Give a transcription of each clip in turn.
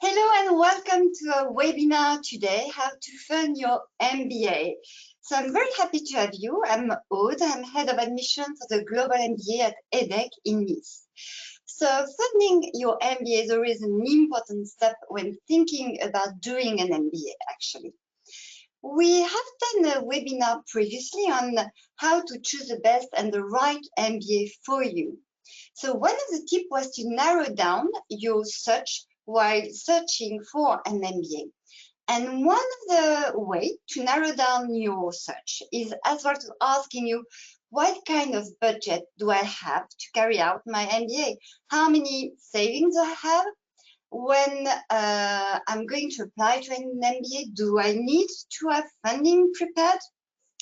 Hello and welcome to a webinar today, How to Fund Your MBA. So I'm very happy to have you. I'm Aude, I'm Head of Admission for the Global MBA at EDHEC in Nice. So funding your MBA is always an important step when thinking about doing an MBA, actually. We have done a webinar previously on how to choose the best and the right MBA for you. So one of the tips was to narrow down your search while searching for an MBA. And one of the ways to narrow down your search is as well to asking you, what kind of budget do I have to carry out my MBA? How many savings do I have? When I'm going to apply to an MBA, do I need to have funding prepared?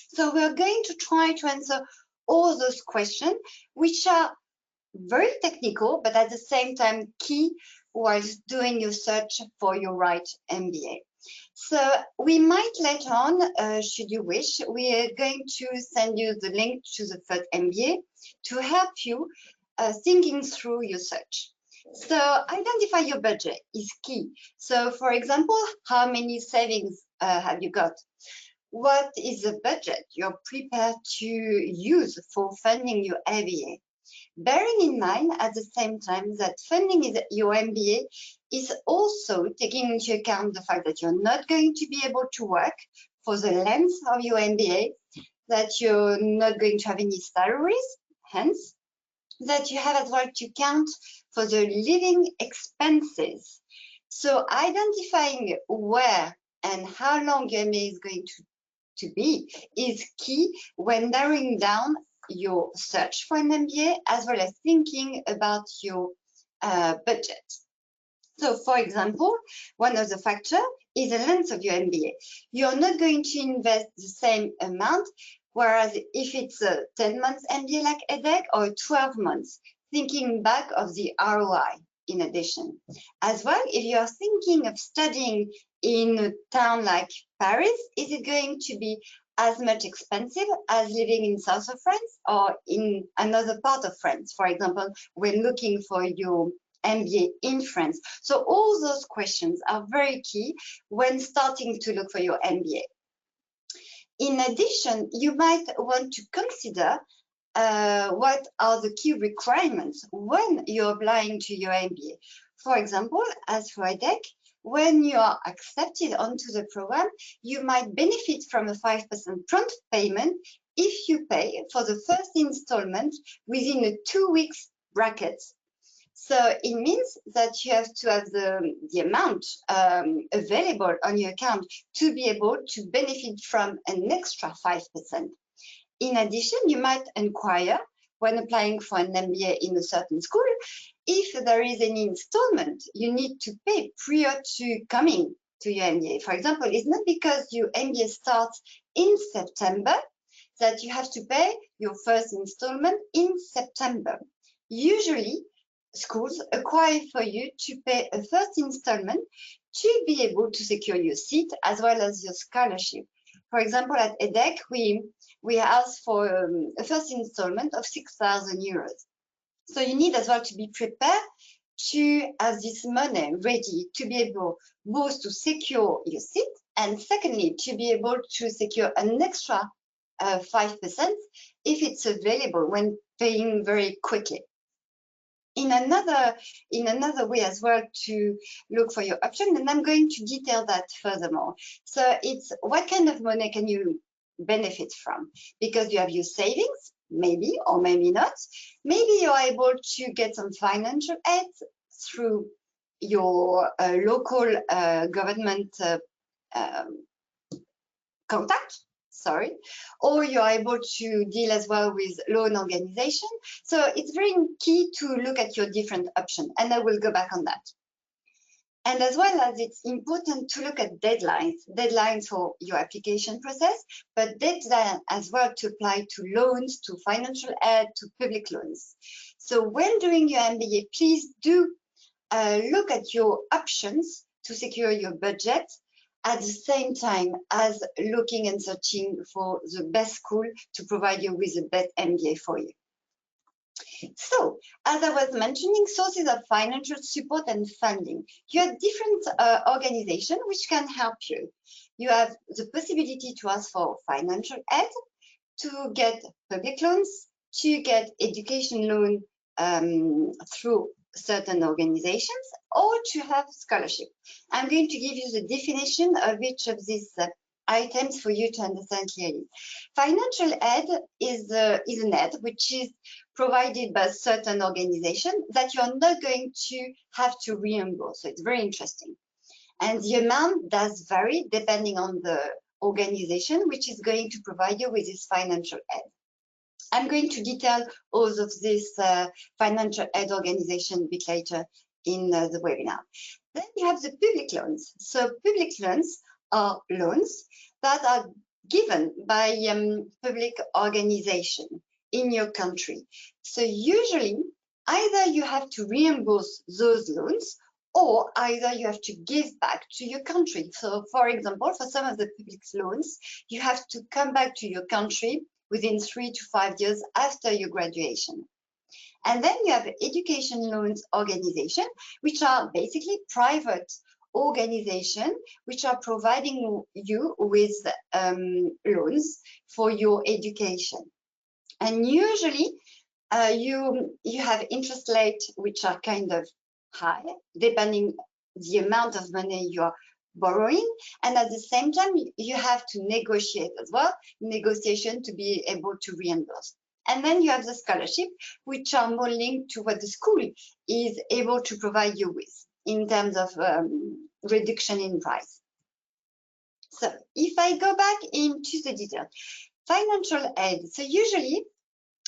So we're going to try to answer all those questions, which are very technical, but at the same time key whilst doing your search for your right MBA. So we might later on, should you wish, we are going to send you the link to the third MBA to help you thinking through your search. So identify your budget is key. So for example, how many savings have you got? What is the budget you're prepared to use for funding your MBA? Bearing in mind at the same time that funding your MBA is also taking into account the fact that you're not going to be able to work for the length of your MBA, that you're not going to have any salaries, hence that you have as well to count for the living expenses. So identifying where and how long your MBA is going to be is key when narrowing down your search for an MBA, as well as thinking about your budget. So for example, one of the factors is the length of your MBA. You're not going to invest the same amount, whereas if it's a 10 months MBA like EDHEC or 12 months, thinking back of the ROI in addition. As well, if you are thinking of studying in a town like Paris, is it going to be as much expensive as living in south of France or in another part of France? For example, when looking for your MBA in France. So all those questions are very key when starting to look for your MBA. In addition, you might want to consider what are the key requirements when you're applying to your MBA. For example, as for EDHEC, when you are accepted onto the program, you might benefit from a 5% prompt payment if you pay for the first installment within a 2 weeks bracket. So it means that you have to have the amount available on your account to be able to benefit from an extra 5%. In addition, you might inquire when applying for an MBA in a certain school, if there is any installment you need to pay prior to coming to your MBA. For example, it's not because your MBA starts in September that you have to pay your first installment in September. Usually, schools require for you to pay a first installment to be able to secure your seat as well as your scholarship. For example, at EDHEC, we ask for a first installment of 6,000 euros. So you need as well to be prepared to have this money ready to be able both to secure your seat and secondly, to be able to secure an extra 5% if it's available when paying very quickly. In another way as well to look for your option, and I'm going to detail that furthermore. So it's what kind of money can you benefit from? Because you have your savings, maybe or maybe not. Maybe you're able to get some financial aid through your local government contact. Or you're able to deal as well with loan organization. So it's very key to look at your different options, and I will go back on that. And as well as it's important to look at deadlines for your application process, but deadline as well to apply to loans, to financial aid, to public loans. So when doing your MBA, please do look at your options to secure your budget, at the same time as looking and searching for the best school to provide you with the best MBA for you. So, as I was mentioning, sources of financial support and funding. You have different organizations which can help you. You have the possibility to ask for financial aid, to get public loans, to get education loan through certain organizations, or to have scholarship. I'm going to give you the definition of each of these items for you to understand clearly. Financial aid is an aid which is provided by certain organizations that you're not going to have to reimburse. So it's very interesting. And the amount does vary depending on the organization which is going to provide you with this financial aid. I'm going to detail all of this financial aid organization a bit later in the webinar. Then you have the public loans. So public loans are loans that are given by public organization in your country. So usually either you have to reimburse those loans or either you have to give back to your country. So for example, for some of the public loans, you have to come back to your country within 3 to 5 years after your graduation. And then you have education loans organization, which are basically private organizations which are providing you with loans for your education. And usually you have interest rates which are kind of high, depending the amount of money you are borrowing, and at the same time you have to negotiate as well, negotiation to be able to reimburse. And then you have the scholarship, which are more linked to what the school is able to provide you with in terms of reduction in price. So if I go back into the detail, financial aid. So usually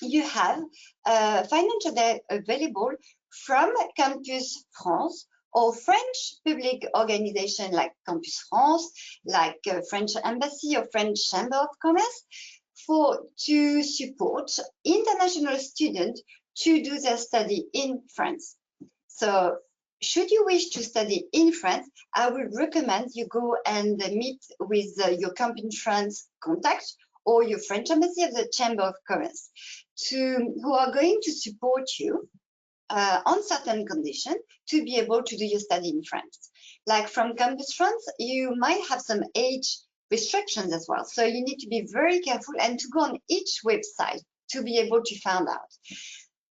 you have financial aid available from Campus France or French public organization like Campus France, like French Embassy or French Chamber of Commerce, to support international students to do their study in France. So should you wish to study in France, I would recommend you go and meet with your Campus France contact or your French Embassy of the Chamber of Commerce, who are going to support you on certain conditions to be able to do your study in France. Like from Campus France, you might have some age restrictions as well. So you need to be very careful and to go on each website to be able to find out.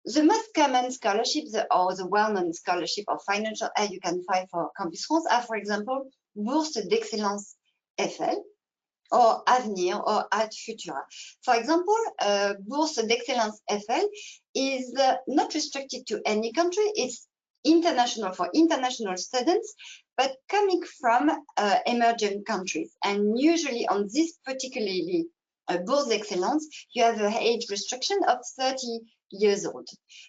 The most common scholarships or the well-known scholarship or financial aid you can find for Campus France are, for example, Bourse d'Excellence FL, or Avenir, or Ad Futura. For example, Bourse d'Excellence FL is not restricted to any country. It's international for international students, but coming from emerging countries. And usually on this particularly Bourse d'Excellence, you have an age restriction of 30 years old.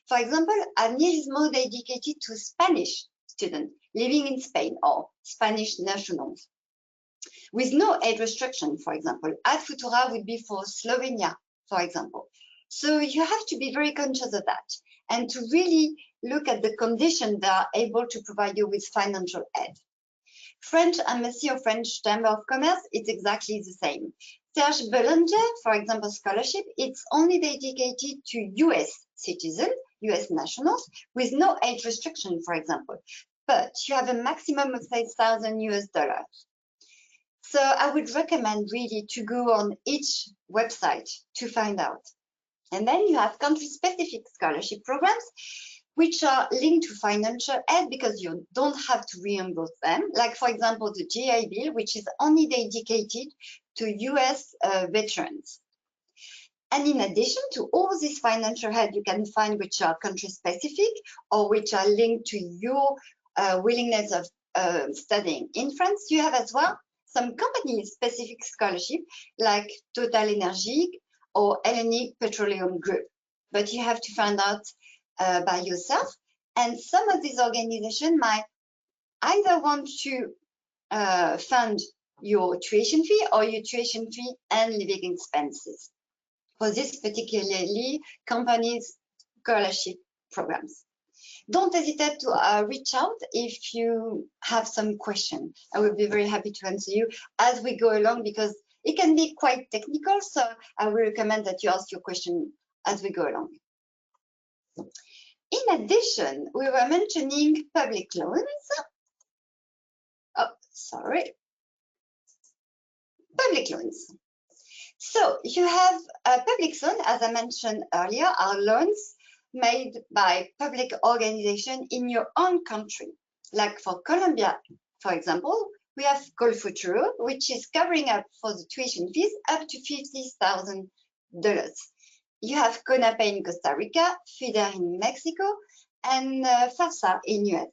For example, Avenir is more dedicated to Spanish students living in Spain or Spanish nationals, with no age restriction, for example. Ad Futura would be for Slovenia, for example. So you have to be very conscious of that and to really look at the conditions that are able to provide you with financial aid. French Embassy or French Chamber of Commerce, it's exactly the same. Serge Belanger, for example, scholarship, it's only dedicated to US citizens, US nationals, with no age restriction, for example. But you have a maximum of $6,000. So I would recommend really to go on each website to find out. And then you have country-specific scholarship programs, which are linked to financial aid because you don't have to reimburse them. Like, for example, the GI Bill, which is only dedicated to US veterans. And in addition to all this financial aid you can find which are country-specific or which are linked to your willingness of studying in France, you have as well some company-specific scholarship like Total Energy or Hellenic Petroleum Group. But you have to find out by yourself. And some of these organizations might either want to fund your tuition fee or your tuition fee and living expenses for this particularly company's scholarship programs. Don't hesitate to reach out if you have some question. I will be very happy to answer you as we go along because it can be quite technical. So I will recommend that you ask your question as we go along. In addition, we were mentioning public loans. Oh, sorry. Public loans. So you have a public loan, as I mentioned earlier, are loans made by public organization in your own country. Like for Colombia, for example, we have Colfuturo, which is covering up for the tuition fees up to $50,000. You have CONAPE in Costa Rica, FIDER in Mexico, and FAFSA in US.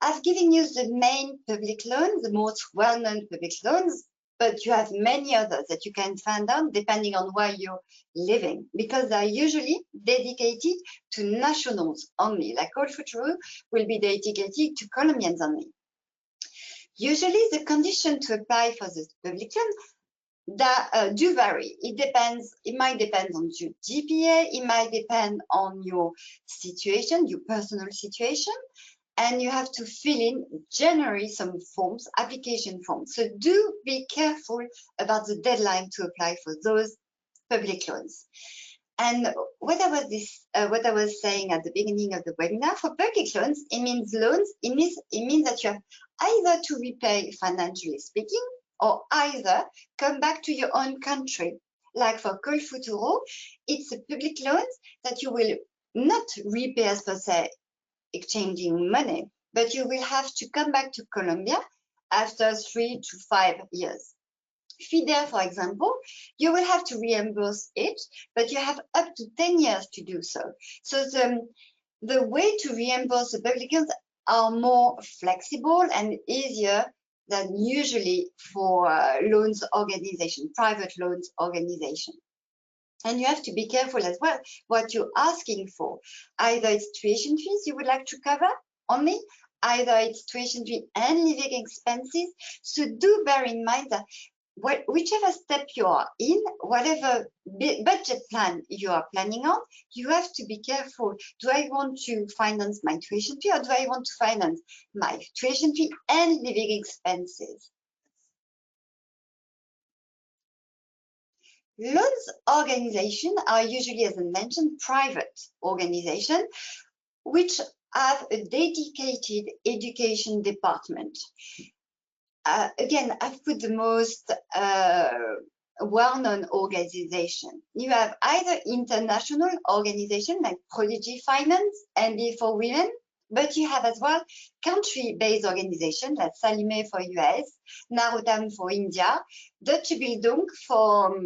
I've given you the main public loans, the most well-known public loans, but you have many others that you can find out depending on where you're living, because they're usually dedicated to nationals only. Like Colfuturo will be dedicated to Colombians only. Usually the condition to apply for this public loan that do vary. It might depend on your GPA, it might depend on your situation, your personal situation, and you have to fill in generally some forms, application forms. So do be careful about the deadline to apply for those public loans. And what I was saying at the beginning of the webinar, for public loans, it means that you have either to repay financially speaking, or either come back to your own country. Like for Colfuturo, it's a public loan that you will not repay as per se exchanging money, but you will have to come back to Colombia after 3 to 5 years. FIDER, for example, you will have to reimburse it, but you have up to 10 years to do so. So the way to reimburse the public loans are more flexible and easier than usually for loans organization, private loans organization. And you have to be careful as well what you're asking for. Either it's tuition fees you would like to cover only, either it's tuition fee and living expenses. So do bear in mind that whichever step you are in, whatever budget plan you are planning on, you have to be careful. Do I want to finance my tuition fee, or do I want to finance my tuition fee and living expenses? Loans organizations are usually, as I mentioned, private organizations, which have a dedicated education department. Again, I've put the most well-known organization. You have either international organization like Prodigy Finance, MBA for Women, but you have as well country-based organizations like Salime for US, Narutam for India, Deutsche Bildung for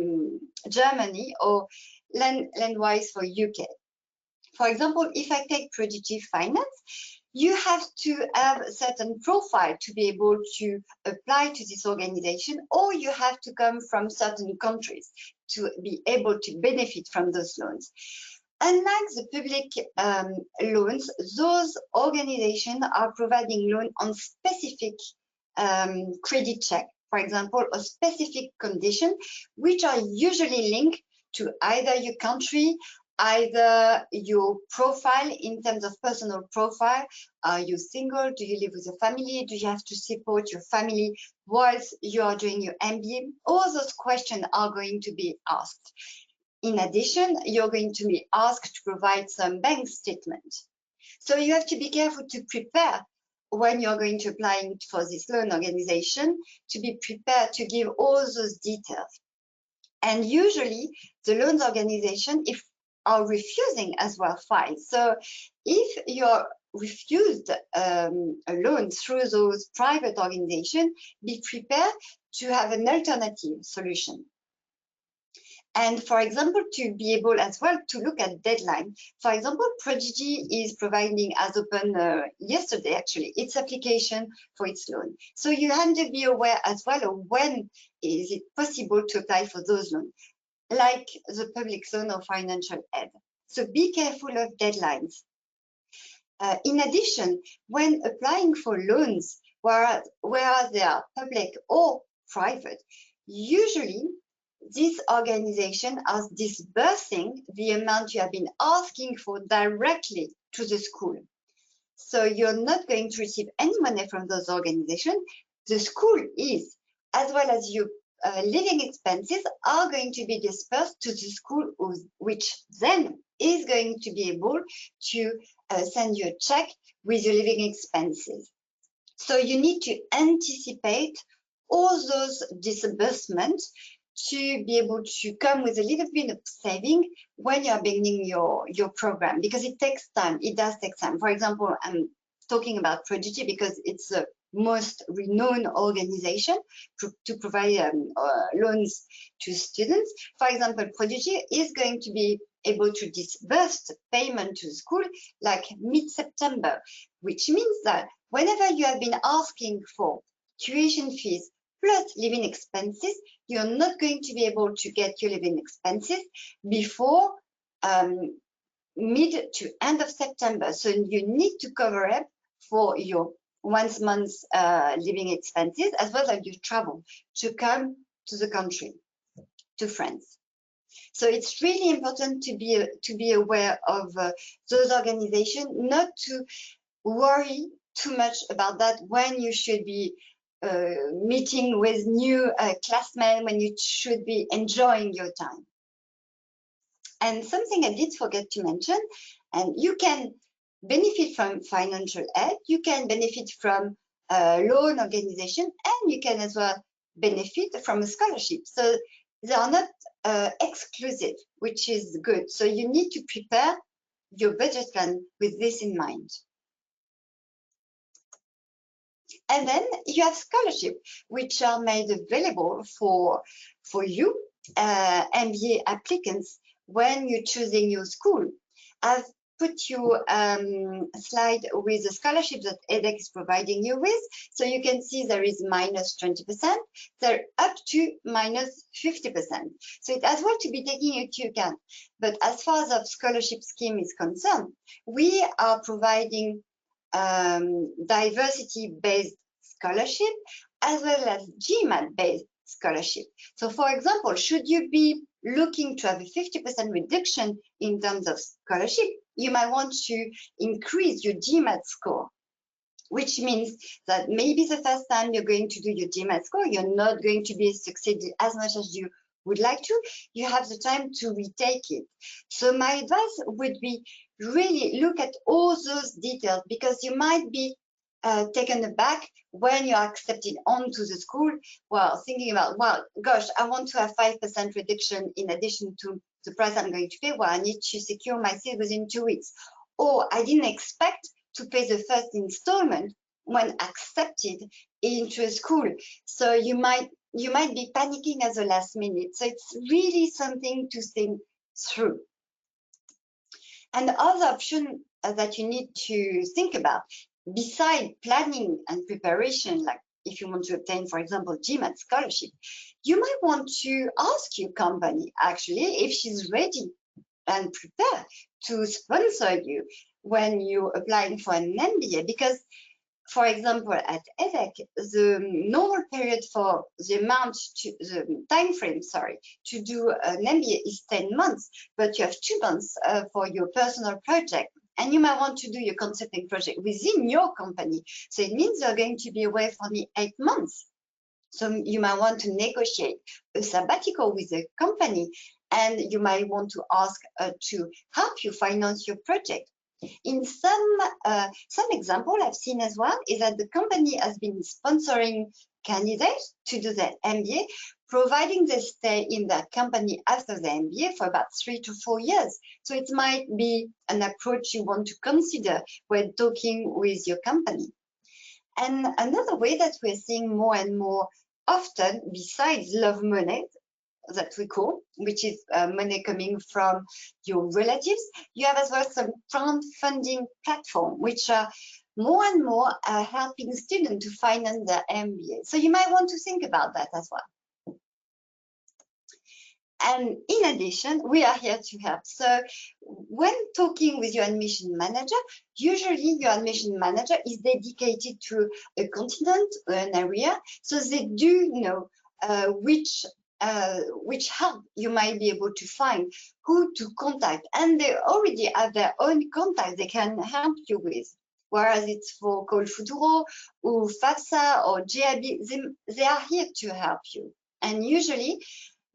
Germany, or Landwise for UK. For example, if I take Prodigy Finance, you have to have a certain profile to be able to apply to this organization, or you have to come from certain countries to be able to benefit from those loans. Unlike the public loans, those organizations are providing loan on specific credit check, for example, a specific condition, which are usually linked to either your country, either your profile in terms of personal profile. Are you single? Do you live with a family? Do you have to support your family whilst you are doing your MBA? All those questions are going to be asked. In addition, you're going to be asked to provide some bank statement. So you have to be careful to prepare when you're going to apply for this loan organization, to be prepared to give all those details. And usually the loans organization are refusing as well files. So if you're refused a loan through those private organizations, be prepared to have an alternative solution. And for example, to be able as well to look at deadline. For example, Prodigy is providing, as open yesterday actually, its application for its loan. So you have to be aware as well of when is it possible to apply for those loans, like the public loan or financial aid. So be careful of deadlines. In addition, when applying for loans, where they are public or private, usually this organization are disbursing the amount you have been asking for directly to the school. So you're not going to receive any money from those organizations. The school is, as well as your living expenses are going to be dispersed to the school, which then is going to be able to send you a check with your living expenses. So you need to anticipate all those disbursements to be able to come with a little bit of saving when you're beginning your program, because it takes time. It does take time. For example, I'm talking about Prodigy because it's the most renowned organization to provide loans to students. For example, Prodigy is going to be able to disburse payment to the school like mid-September, which means that whenever you have been asking for tuition fees plus living expenses, you're not going to be able to get your living expenses before mid to end of September. So you need to cover up for your once month's living expenses as well as your travel to come to the country, to France. So it's really important to be aware of those organizations, not to worry too much about that when you should be meeting with new classmates, when you should be enjoying your time. And something I did forget to mention, and you can benefit from financial aid, you can benefit from a loan organization, and you can as well benefit from a scholarship. So they are not exclusive, which is good. So you need to prepare your budget plan with this in mind. And then you have scholarships, which are made available for you, MBA applicants, when you're choosing your school. I've put you a slide with the scholarship that EDHEC is providing you with. So you can see there is minus 20%, they're up to minus 50%. So it as well to be taken into account. But as far as the scholarship scheme is concerned, we are providing diversity-based scholarship as well as GMAT-based scholarship. So for example, should you be looking to have a 50% reduction in terms of scholarship, you might want to increase your GMAT score, which means that maybe the first time you're going to do your GMAT score, you're not going to be succeeded as much as you would like to. You have the time to retake it. So my advice would be really look at all those details, because you might be taken aback when you're accepted onto the school, well, thinking about, well, gosh, I want to have 5% reduction in addition to the price I'm going to pay. Well, I need to secure my seat within 2 weeks. Or I didn't expect to pay the first installment when accepted into a school. So you might be panicking at the last minute. So it's really something to think through. And the other option that you need to think about, beside planning and preparation, like if you want to obtain, for example, GMAT scholarship, you might want to ask your company, actually, if she's ready and prepared to sponsor you when you're applying for an MBA. Because, for example, at EDHEC, the normal period for the time frame, to do an MBA is 10 months, but you have 2 months for your personal project. And you might want to do your consulting project within your company. So it means you're going to be away for only 8 months. So you might want to negotiate a sabbatical with the company, and you might want to ask to help you finance your project. In some example I've seen as well is that the company has been sponsoring candidates to do their MBA, providing they stay in their company after the MBA for about 3 to 4 years. So it might be an approach you want to consider when talking with your company. And another way that we're seeing more and more often, besides love money, that we call, which is money coming from your relatives, you have as well some crowdfunding platform, which are more and more helping students to finance their MBA. So you might want to think about that as well. And in addition, we are here to help. So when talking with your admission manager, usually your admission manager is dedicated to a continent or an area, so they do know which help you might be able to find, who to contact, and they already have their own contacts they can help you with. Whereas it's for Call Futuro or FAFSA or GIB, they are here to help you. And usually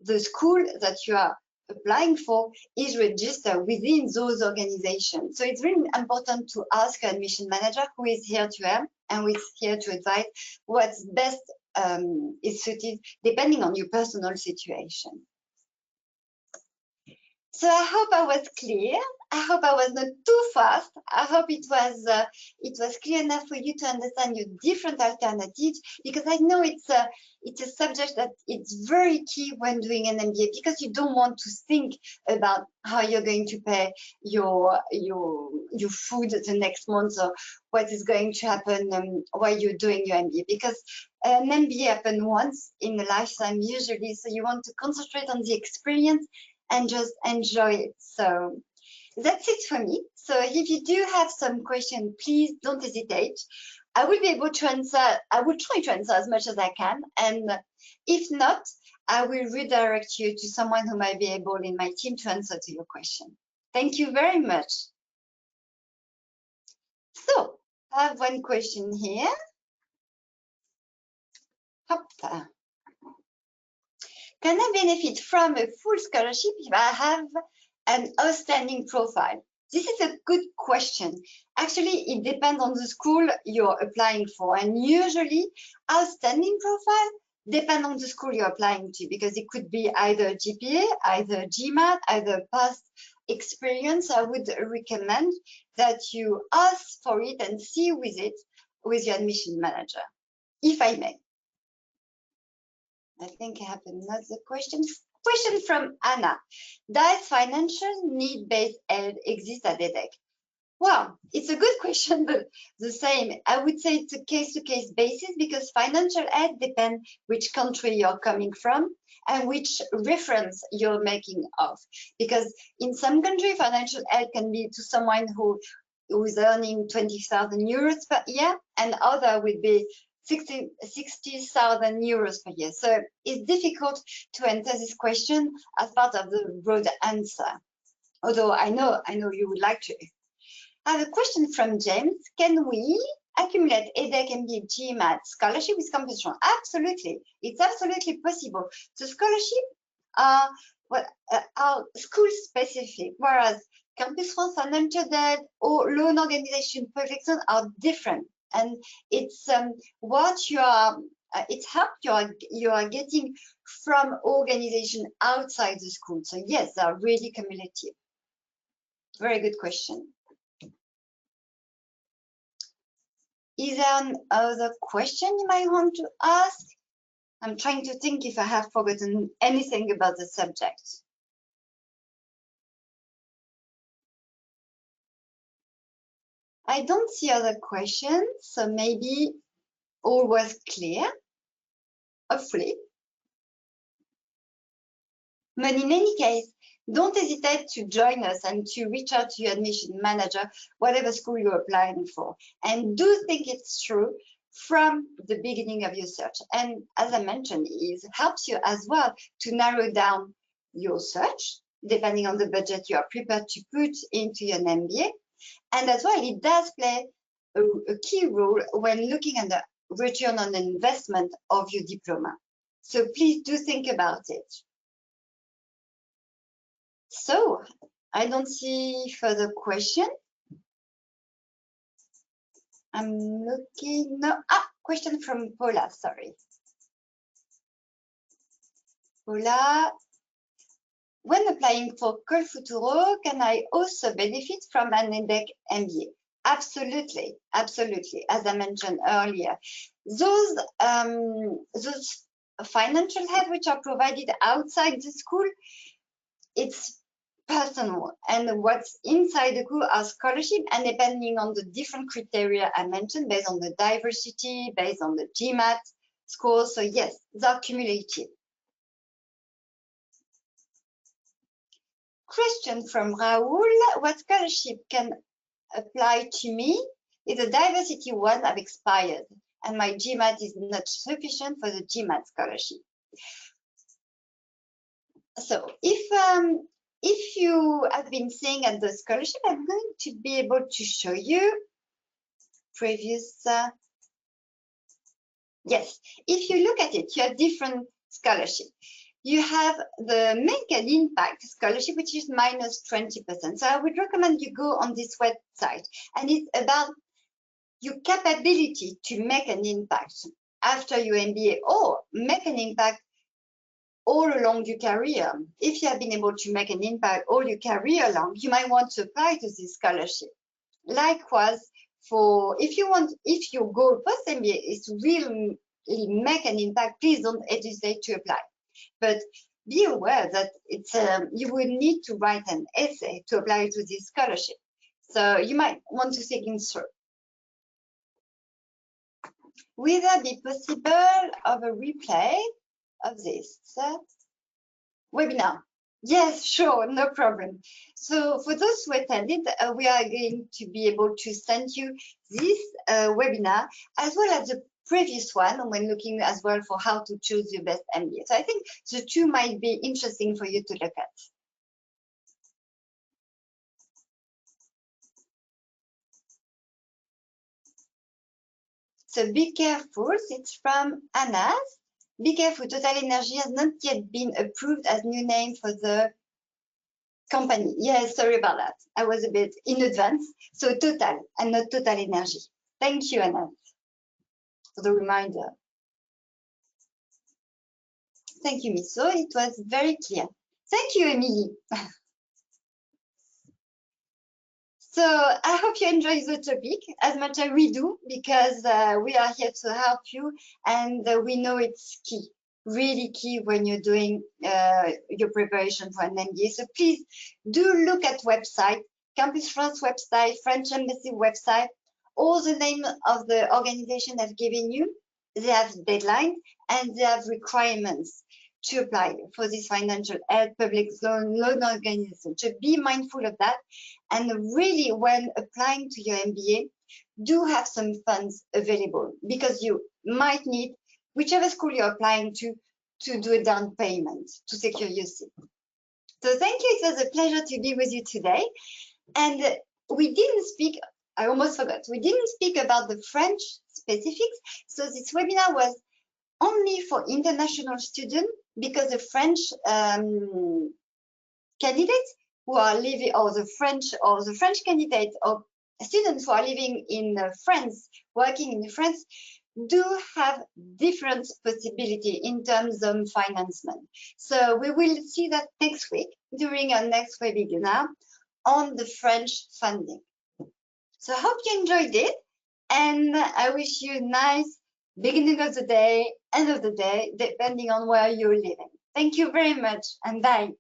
the school that you are applying for is registered within those organizations. So it's really important to ask an admission manager who is here to help and who is here to advise what's best is suited depending on your personal situation. So I hope I was clear. I hope I was not too fast. I hope it was clear enough for you to understand your different alternatives, because I know it's a subject that it's very key when doing an MBA, because you don't want to think about how you're going to pay your food the next month, or what is going to happen while you're doing your MBA, because an MBA happens once in a lifetime usually, so you want to concentrate on the experience and just enjoy it. So that's it for me. So if you do have some questions, please don't hesitate. I will be able to answer. I will try to answer as much as I can. And if not, I will redirect you to someone who might be able in my team to answer to your question. Thank you very much. So I have one question here. Hop. Can I benefit from a full scholarship if I have an outstanding profile? This is a good question. Actually, it depends on the school you're applying for. And usually, outstanding profile depends on the school you're applying to, because it could be either GPA, either GMAT, either past experience. I would recommend that you ask for it and see with it with your admission manager, if I may. I think I have another question. Question from Anna. Does financial need-based aid exist at EDHEC? Well, it's a good question, but the same. I would say it's a case-to-case basis, because financial aid depends which country you're coming from and which reference you're making of. Because in some countries, financial aid can be to someone who is earning 20,000 euros per year, and other would be 60,000 euros per year. So it's difficult to answer this question as part of the broad answer, although I know you would like to. I have a question from James. Can we accumulate EDHEC MBA GMAT scholarship with campus France? Absolutely. It's absolutely possible. The scholarship are school specific, whereas campus France, financial aid, or loan organization projects are different. And it's what you are, it's help you are getting from organization outside the school. So yes, they are really cumulative. Very good question. Is there another question you might want to ask? I'm trying to think if I have forgotten anything about the subject. I don't see other questions, so maybe all was clear, hopefully. But in any case, don't hesitate to join us and to reach out to your admission manager, whatever school you're applying for. And do think it's true from the beginning of your search. And as I mentioned, it helps you as well to narrow down your search, depending on the budget you are prepared to put into your MBA. And as well, it does play a key role when looking at the return on investment of your diploma. So please do think about it. So I don't see further question. I'm looking, no, question from Paula, sorry. Paula, when applying for Col Futuro, can I also benefit from an EDHEC MBA? Absolutely, absolutely. As I mentioned earlier, those financial help which are provided outside the school, it's personal, and what's inside the school are scholarship, and depending on the different criteria I mentioned, based on the diversity, based on the GMAT score. So yes, they're cumulative. Question from Raoul, what scholarship can apply to me if the diversity one have expired and my GMAT is not sufficient for the GMAT scholarship? So if you have been seeing at the scholarship, I'm going to be able to show you previous. Yes, if you look at it, you have different scholarships. you have the Make an Impact scholarship, which is minus 20%. So I would recommend you go on this website, and it's about your capability to make an impact after your MBA or make an impact all along your career. If you have been able to make an impact all your career long, you might want to apply to this scholarship. Likewise, if your goal post MBA is to really make an impact, please don't hesitate to apply. But be aware that you will need to write an essay to apply to this scholarship. So you might want to think it through. Will that be possible of a replay of this webinar? Yes, sure, no problem. So for those who attended, we are going to be able to send you this webinar as well as the previous one when looking as well for how to choose your best MBA. So I think the two might be interesting for you to look at. So be careful, it's from Anas. Be careful, Total Energy has not yet been approved as new name for the company. Yes, sorry about that. I was a bit in advance. So Total and not Total Energy. Thank you, Anas, for the reminder. Thank you, Miso. It was very clear. Thank you, Emily. So I hope you enjoy the topic as much as we do, because we are here to help you, and we know it's key, really key when you're doing your preparation for an MBA. So please do look at website, Campus France website, French Embassy website, all the name of the organization I've given you. They have deadlines and they have requirements to apply for this financial help public loan organization. So be mindful of that. And really, when applying to your MBA, do have some funds available, because you might need, whichever school you're applying to do a down payment to secure your seat. So thank you. It was a pleasure to be with you today. And we didn't speak, I almost forgot, we didn't speak about the French specifics. So this webinar was only for international students, because the French candidates who are living, or the French candidates or students who are living in France, working in France, do have different possibility in terms of financement. So we will see that next week during our next webinar on the French funding. So I hope you enjoyed it, and I wish you a nice beginning of the day, end of the day, depending on where you're living. Thank you very much, and bye.